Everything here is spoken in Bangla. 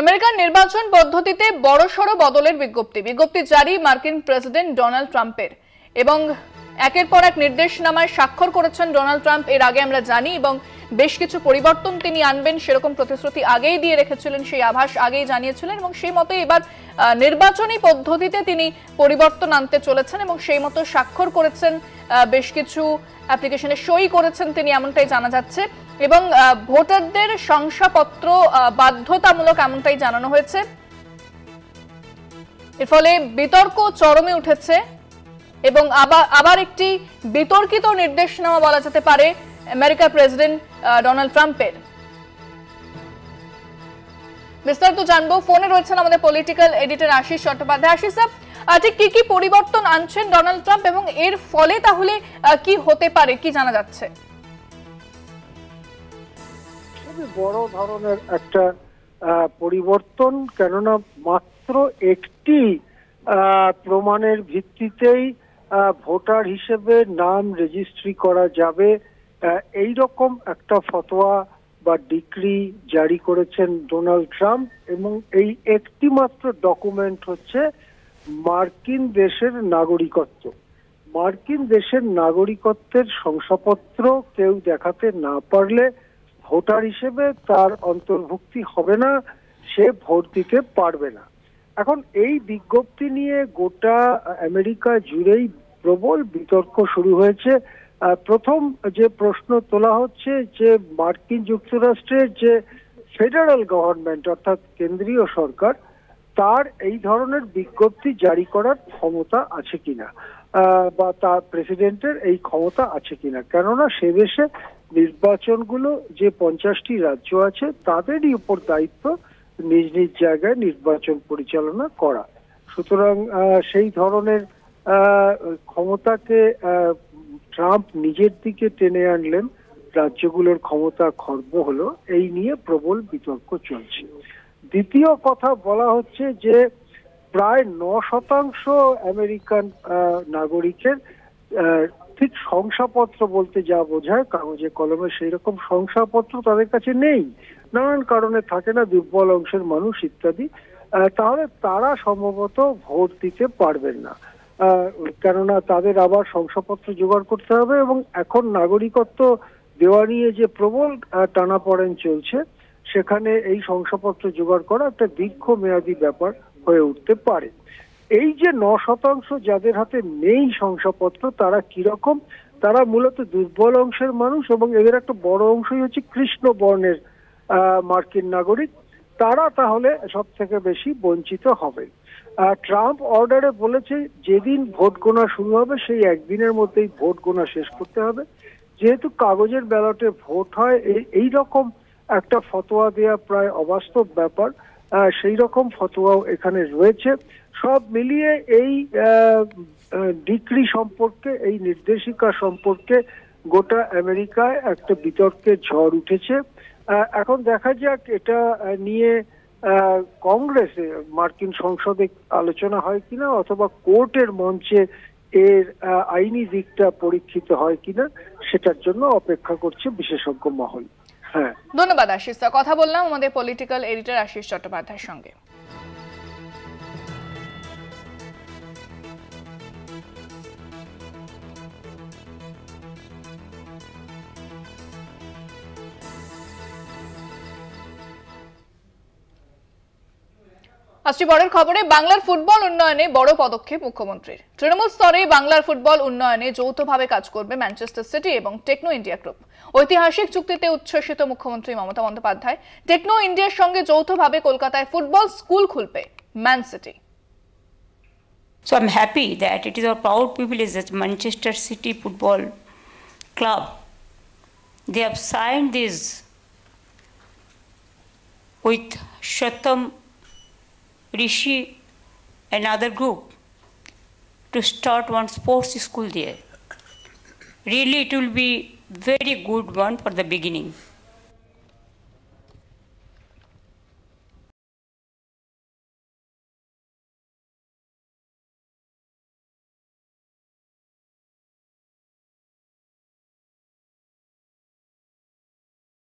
আমেরিকার নির্বাচন পদ্ধতিতে বড়সড় বদলের বিজ্ঞপ্তি জারি মার্কিন প্রেসিডেন্ট ডোনাল্ড ট্রাম্পের এবং একের পর এক নির্দেশনামায় স্বাক্ষর করেছেন ডোনাল্ড ট্রাম্প। এর আগে আমরা জানি এবং বেশ কিছু পরিবর্তন তিনি আনবেন সেরকম প্রতিশ্রুতি আগেই দিয়ে রেখেছিলেন, সেই আভাস আগেই জানিয়েছিলেন এবং সেই মতো এবার নির্বাচনী পদ্ধতিতে তিনি পরিবর্তন আনতে চলেছেন এবং সেই মতো স্বাক্ষর করেছেন, বেশ কিছু অ্যাপ্লিকেশনে সই করেছেন তিনি, এমনটাই জানা যাচ্ছে। এবং ভোটারদের শংসাপত্র বাধ্যতামূলক এমনটাই জানানো হয়েছে। এর ফলে বিতর্ক চরমে উঠেছে এবং আবার একটি বিতর্কিত নির্দেশনামা বলা যেতে পারে আমেরিকার প্রেসিডেন্ট ডোনাল্ড ট্রাম্পের। বিস্তারিত জানবো, ফোনে রয়েছেন আমাদের political editor Ashis Chattopadhyay. Ashis sir, ঠিক কি পরিবর্তন আনছেন ডোনাল্ড ট্রাম্প এবং এর ফলে তাহলে কি হতে পারে, কি জানা যাচ্ছে? খুবই বড় ধরনের একটা পরিবর্তন, কেননা মাত্র একটি প্রমাণের ভিত্তিতেই ভোটার হিসেবে নাম রেজিস্ট্রি করা যাবে, এই রকম একটা ফতোয়া বা ডিক্রি জারি করেছেন ডোনাল্ড ট্রাম্প। এবং এই একটি মাত্র ডকুমেন্ট হচ্ছে মার্কিন দেশের নাগরিকত্ব। মার্কিন দেশের নাগরিকত্বের শংসাপত্র কেউ দেখাতে না পারলে ভোটার হিসেবে তার অন্তর্ভুক্তি হবে না, সে ভোট দিতে পারবে না। এখন এই বিজ্ঞপ্তি নিয়ে গোটা আমেরিকা জুড়েই প্রবল বিতর্ক শুরু হয়েছে। প্রথম যে প্রশ্ন তোলা হচ্ছে যে মার্কিন যুক্তরাষ্ট্রের যে ফেডারেল গভর্নমেন্ট অর্থাৎ কেন্দ্রীয় সরকার, তার এই ধরনের বিজ্ঞপ্তি জারি করার ক্ষমতা আছে কিনা, বা তার প্রেসিডেন্টের এই ক্ষমতা আছে কিনা, কেননা সে দেশে নির্বাচনগুলো যে 50টি রাজ্য আছে তাদেরই উপর দায়িত্ব নিজ নিজ জায়গায় নির্বাচন পরিচালনা করা। সুতরাং সেই ধরনের ক্ষমতাকে ট্রাম্প নিজের দিকে টেনে আনলেন, রাজ্যগুলোর ক্ষমতা খর্ব হলো, এই নিয়ে প্রবল বিতর্ক চলছে। দ্বিতীয় কথা বলা হচ্ছে যে প্রায় 9% আমেরিকান নাগরিকের ঠিক শংসাপত্র বলতে যা বোঝায় কাগজে কলমে সেই রকম শংসাপত্র তাদের কাছে নেই, নানান কারণে থাকে না, দুর্বল অংশের মানুষ ইত্যাদি। তাহলে তারা সম্ভবত ভোট দিতে পারবেন না, কেননা তাদের আবার শংসাপত্র জোগাড় করতে হবে। এবং এখন নাগরিকত্ব দেওয়া নিয়ে যে প্রবল টানাপোড়েন চলছে, সেখানে এই শংসাপত্র জোগাড় করা একটা দীর্ঘমেয়াদী ব্যাপার হয়ে উঠতে পারে। এই যে 9% যাদের হাতে নেই শংসাপত্র, তারা কিরকম? তারা মূলত দুর্বল অংশের মানুষ এবং এদের একটা বড় অংশই হচ্ছে কৃষ্ণ বর্ণের মার্কিন নাগরিক। তারা তাহলে সব থেকে বেশি বঞ্চিত হবে। ট্রাম্প অর্ডারে বলেছে যেদিন ভোট গোনা শুরু হবে সেই একদিনের মধ্যেই ভোট গোনা শেষ করতে হবে। যেহেতু কাগজের ব্যালটে ভোট হয়, এই রকম একটা ফতোয়া দেওয়া প্রায় অবাস্তব ব্যাপার, সেই রকম ফতোয়াও এখানে রয়েছে। সব মিলিয়ে এই ডিক্রি সম্পর্কে, এই নির্দেশিকা সম্পর্কে গোটা আমেরিকায় একটা বিতর্কের ঝড় উঠেছে। এখন দেখা যাক এটা নিয়ে কংগ্রেসে, মার্কিন সংসদে আলোচনা হয় কিনা, অথবা কোর্টের মঞ্চে এর আইনি দিকটা পরীক্ষিত হয় কিনা, সেটার জন্য অপেক্ষা করছে বিশেষজ্ঞ মহল। হ্যাঁ, ধন্যবাদ আশিস। কথা বললাম আমাদের পলিটিক্যাল এডিটর আশিস চট্টোপাধ্যায়ের সঙ্গে। আসছি পরের খবরে। বাংলার ফুটবল উন্নয়নে বড় পদক্ষেপ মুখ্যমন্ত্রীর। তৃণমূল স্তরে বাংলার ফুটবল উন্নয়নে যৌথভাবে কাজ করবে ম্যানচেস্টার সিটি এবং টেকনো ইন্ডিয়া গ্রুপ। ঐতিহাসিক চুক্তিতে উচ্ছ্বসিত মুখ্যমন্ত্রী মমতা বন্দ্যোপাধ্যায়। টেকনো ইন্ডিয়ার সঙ্গে যৌথভাবে কলকাতায় ফুটবল স্কুল খুলবে man city. So I'm happy that it is our proud privilege that Manchester City Football Club, they have signed this with Shatam Rishi and other group to start one sports school there. Really, it will be very good one for the beginning.